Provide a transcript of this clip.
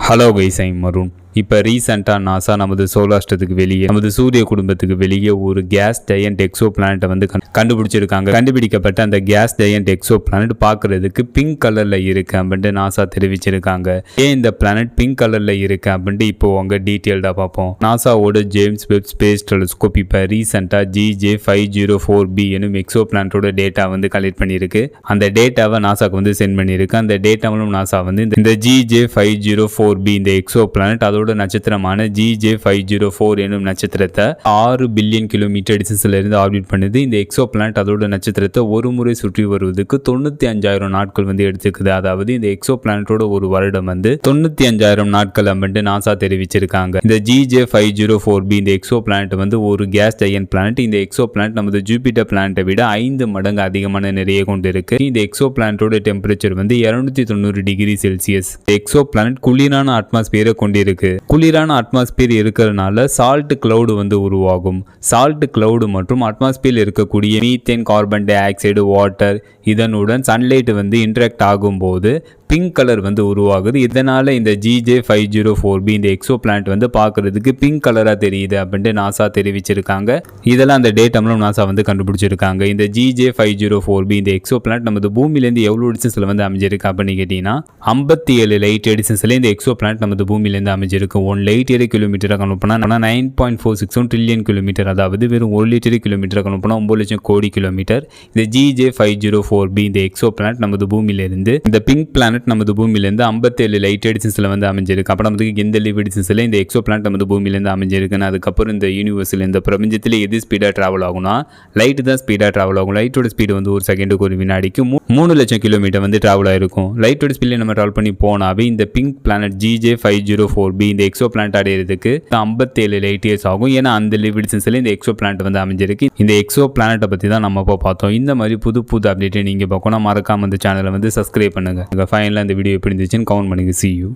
Hello guys, I'm மருண். இப்போ ரீசெண்டாக NASA நமது சோலாஸ்டத்துக்கு வெளியே நமது சூரிய குடும்பத்துக்கு வெளியே ஒரு கேஸ் ஜெயண்ட் எக்ஸோ பிளானட்டை வந்து கண்டுபிடிச்சிருக்காங்க. கண்டுபிடிக்கப்பட்ட அந்த கேஸ் ஜெயண்ட் எக்ஸோ பிளானட் பார்க்கறதுக்கு பிங்க் கலரில் இருக்கு அப்படின்ட்டு நாசா தெரிவிச்சிருக்காங்க. ஏன் இந்த பிளானட் பிங்க் கலரில் இருக்கு அப்படின்ட்டு இப்போ அவங்க டீட்டெயில்டாக பார்ப்போம். நாசாவோட ஜேம்ஸ் வெப் ஸ்பேஸ் டெலிஸ்கோப் இப்போ ரீசெண்டாக GJ504b எனும் எக்ஸோ பிளானட்டோட டேட்டா வந்து கலெக்ட் பண்ணியிருக்கு. அந்த டேட்டாவை நாசாக்கு வந்து சென்ட் பண்ணியிருக்கு. அந்த டேட்டாவிலும் நாசா வந்து இந்த GJ504b இந்த எக்ஸோ பிளானட் அதோட நட்சத்திரமான GJ504 எனும் நட்சத்திரத்தை 6 பில்லியன் கிலோமீட்டர் டிஸ்டன்ஸ்ல இருந்து ஆர்பிட் பண்ணுது. இந்த எக்ஸோ பிளானட் அதோட நட்சத்திரத்தை ஒரு முறை சுற்றி வருவதற்கு 95,000 நாட்கள் வந்து எடுத்துக்குது. அதாவது இந்த எக்ஸோ பிளானட்டோட ஒரு வருடம் வந்து 95,000 நாட்கள் அப்படின்னு நாசா தெரிவிச்சிருக்காங்க. இந்த GJ504b இந்த எக்ஸோ பிளானட் வந்து ஒரு கேஸ் ஜெயண்ட் பிளானட். இந்த எக்ஸோ பிளானட் நமது ஜூபிட்டர் பிளானட்டை விட 5 மடங்கு அதிகமான நிறைய கொண்டு இருக்கு. இந்த எக்ஸோ பிளானட்டோட டெம்பரேச்சர் வந்து 290 டிகிரி செல்சியஸ். எக்ஸோ பிளானட் குளிரான அட்மாஸ்பியரை கொண்டிருக்கு. குளிரான அட்மாஸ்பியர் இருக்கிறதுனால சால்ட் கிளவுடு வந்து உருவாகும். சால்ட் கிளவுடு மற்றும் அட்மாஸ்பியர் இருக்கக்கூடிய methane, carbon di oxide, water இதனுடன் சன்லைட் வந்து இன்டராக்ட் ஆகும்போது பிங்க் கலர் வந்து உருவாகுது. இதனால இந்த GJ504b இந்த எக்ஸோ பிளானட் வந்து பார்க்கறதுக்கு பிங்க் கலரா தெரியுது அப்படின்ட்டு நாசா தெரிவிச்சிருக்காங்க. இதெல்லாம் அந்த டேட்டாமலும் நாசா வந்து கண்டுபிடிச்சிருக்காங்க. இந்த GJ504b இந்த எக்ஸோ பிளானட் நமது பூமியிலேருந்து எவ்வளோ டிஸ்டன்ஸ்ல வந்து அமைஞ்சிருக்கு அப்படின்னு கேட்டீங்கன்னா 57 லைட் இயர் டிஸ்டன்ஸ்ல இந்த எக்ஸோ பிளானட் நமது பூமியிலேருந்து அமைஞ்சிருக்கு. 1 லைட் இயர் கிலோமீட்டரை கணக்குனா 9.461 ட்ரில்லியன் கிலோமீட்டர், அதாவது வெறும் 1 லிட்டர் கிலோமீட்டரை கணக்குனா 9 லட்சம் கோடி கிலோமீட்டர். இந்த GJ504b இந்த எக்ஸோ பிளானட் நமது பூமியிலிருந்து இந்த பிங்க் பிளானட் நமது பூமியிலேருந்து 57 லைட் டிஸ்டன்ஸ்ல வந்து அமைஞ்சிருக்கு. அப்புறம் நமக்கு எந்த லிவ் டிஸ்டன்ஸ்ல இந்த எக்ஸோ பிளானட் நமது பூமியிலேருந்து அமைஞ்சிருக்குன்னு அதுக்கப்புறம் இந்த யூனிவர்ஸில் இந்த பிரபஞ்சத்தில் எது ஸ்பீடாக ட்ராவல் ஆகும்னா லைட் தான் ஸ்பீடாக ட்ராவல் ஆகும். லைட்டோட ஸ்பீடு வந்து ஒரு செகண்டுக்கு ஒரு வினாடிக்கு 3 லட்சம் கிலோமீட்டர் வந்து ட்ராவல் ஆயிருக்கும். லைட்டோட ஸ்பீடில் நம்ம ட்ராவல் பண்ணி போனாவே இந்த பிங்க் பிளானட் GJ504b இந்த எக்ஸோ பிளானட் அடையிறதுக்கு 57 லைட் இயர்ஸ் ஆகும். ஏன்னா அந்த லிவ் டிஸ்டன்ஸ்ல இந்த எக்ஸோ பிளானட் வந்து அமைஞ்சிருக்கு. இந்த எக்ஸோ பிளானட்டை பற்றி தான் நம்ம இப்போ பார்த்தோம். இந்த மாதிரி புது அப்டேட்டை நீங்கள் பார்க்கணும் மறக்காம இந்த சேனலை வந்து சப்ஸ்கிரைப் பண்ணுங்க. ஃபைனலாக இந்த வீடியோ எப்படி இருந்துச்சுன்னு கமெண்ட் பண்ணுங்க. See you.